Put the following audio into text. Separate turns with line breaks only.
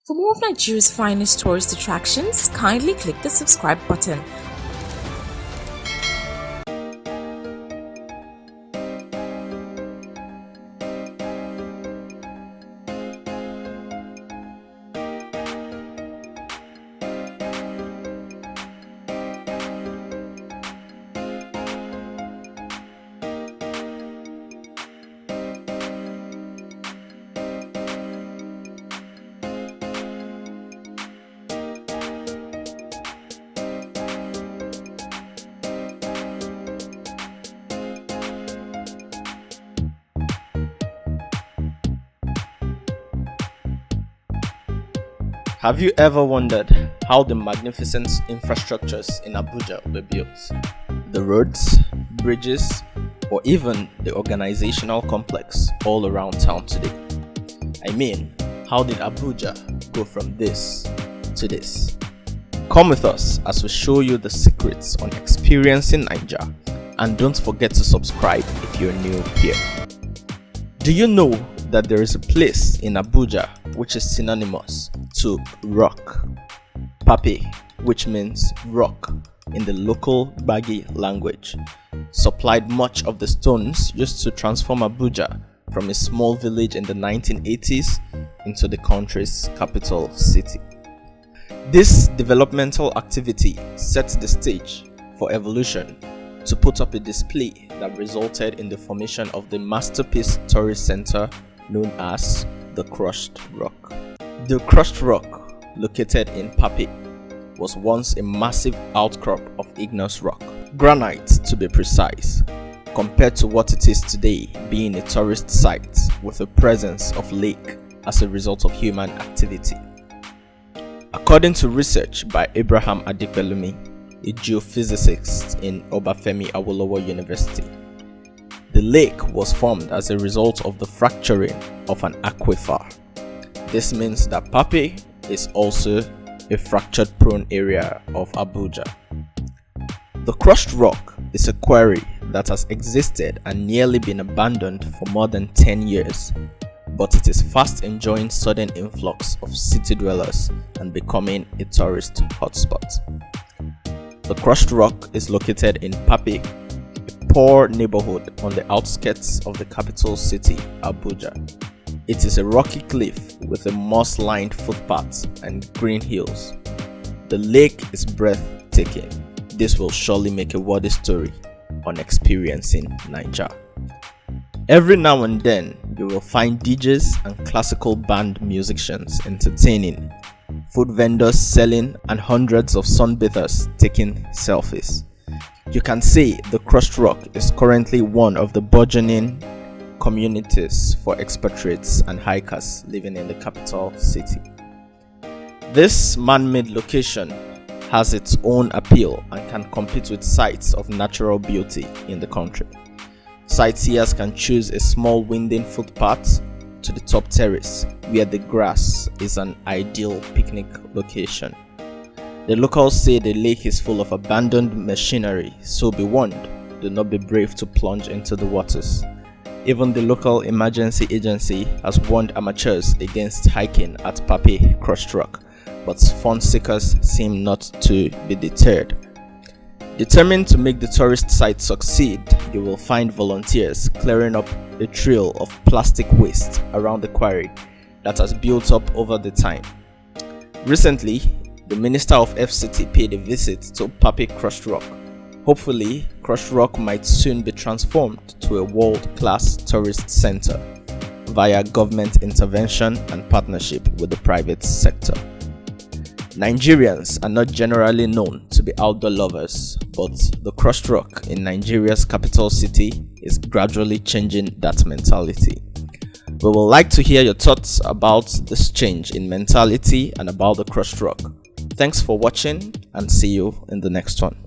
For more of Nigeria's finest tourist attractions, kindly click the subscribe button.
Have you ever wondered how the magnificent infrastructures in Abuja were built? The roads, bridges, or even the organizational complex all around town today? I mean, how did Abuja go from this to this? Come with us as we show you the secrets on experiencing Naija, and don't forget to subscribe if you're new here. Do you know that there is a place in Abuja which is synonymous to rock? Mpape, which means rock in the local Baggy language, supplied much of the stones used to transform Abuja from a small village in the 1980s into the country's capital city. This developmental activity set the stage for evolution to put up a display that resulted in the formation of the masterpiece tourist center known as the Crushed Rock. The Crushed Rock, located in Mpape, was once a massive outcrop of igneous rock, granite to be precise, compared to what it is today, being a tourist site with a presence of lake as a result of human activity. According to research by Abraham Adipelumi, a geophysicist in Obafemi Awolowo University, the lake was formed as a result of the fracturing of an aquifer. This means that Mpape is also a fractured-prone area of Abuja. The Crushed Rock is a quarry that has existed and nearly been abandoned for more than 10 years, but it is fast enjoying sudden influx of city dwellers and becoming a tourist hotspot. The Crushed Rock is located in Mpape, a poor neighborhood on the outskirts of the capital city, Abuja. It is a rocky cliff with a moss-lined footpath and green hills. The lake is breathtaking. This will surely make a worthy story on experiencing Naija. Every now and then, you will find DJs and classical band musicians entertaining, food vendors selling, and hundreds of sunbathers taking selfies. You can say the Crushed Rock is currently one of the burgeoning communities for expatriates and hikers living in the capital city. This man-made location has its own appeal and can compete with sites of natural beauty in the country. Sightseers can choose a small winding footpath to the top terrace where the grass is an ideal picnic location. The locals say the lake is full of abandoned machinery, so be warned, do not be brave to plunge into the waters. Even the local emergency agency has warned amateurs against hiking at Mpape Crushed Rock, but fun seekers seem not to be deterred. Determined to make the tourist site succeed, you will find volunteers clearing up a trail of plastic waste around the quarry that has built up over the time. Recently, the Minister of FCT paid a visit to Mpape Crushed Rock. Hopefully, Crushed Rock might soon be transformed to a world-class tourist center via government intervention and partnership with the private sector. Nigerians are not generally known to be outdoor lovers, but the Crushed Rock in Nigeria's capital city is gradually changing that mentality. We would like to hear your thoughts about this change in mentality and about the Crushed Rock. Thanks for watching and see you in the next one.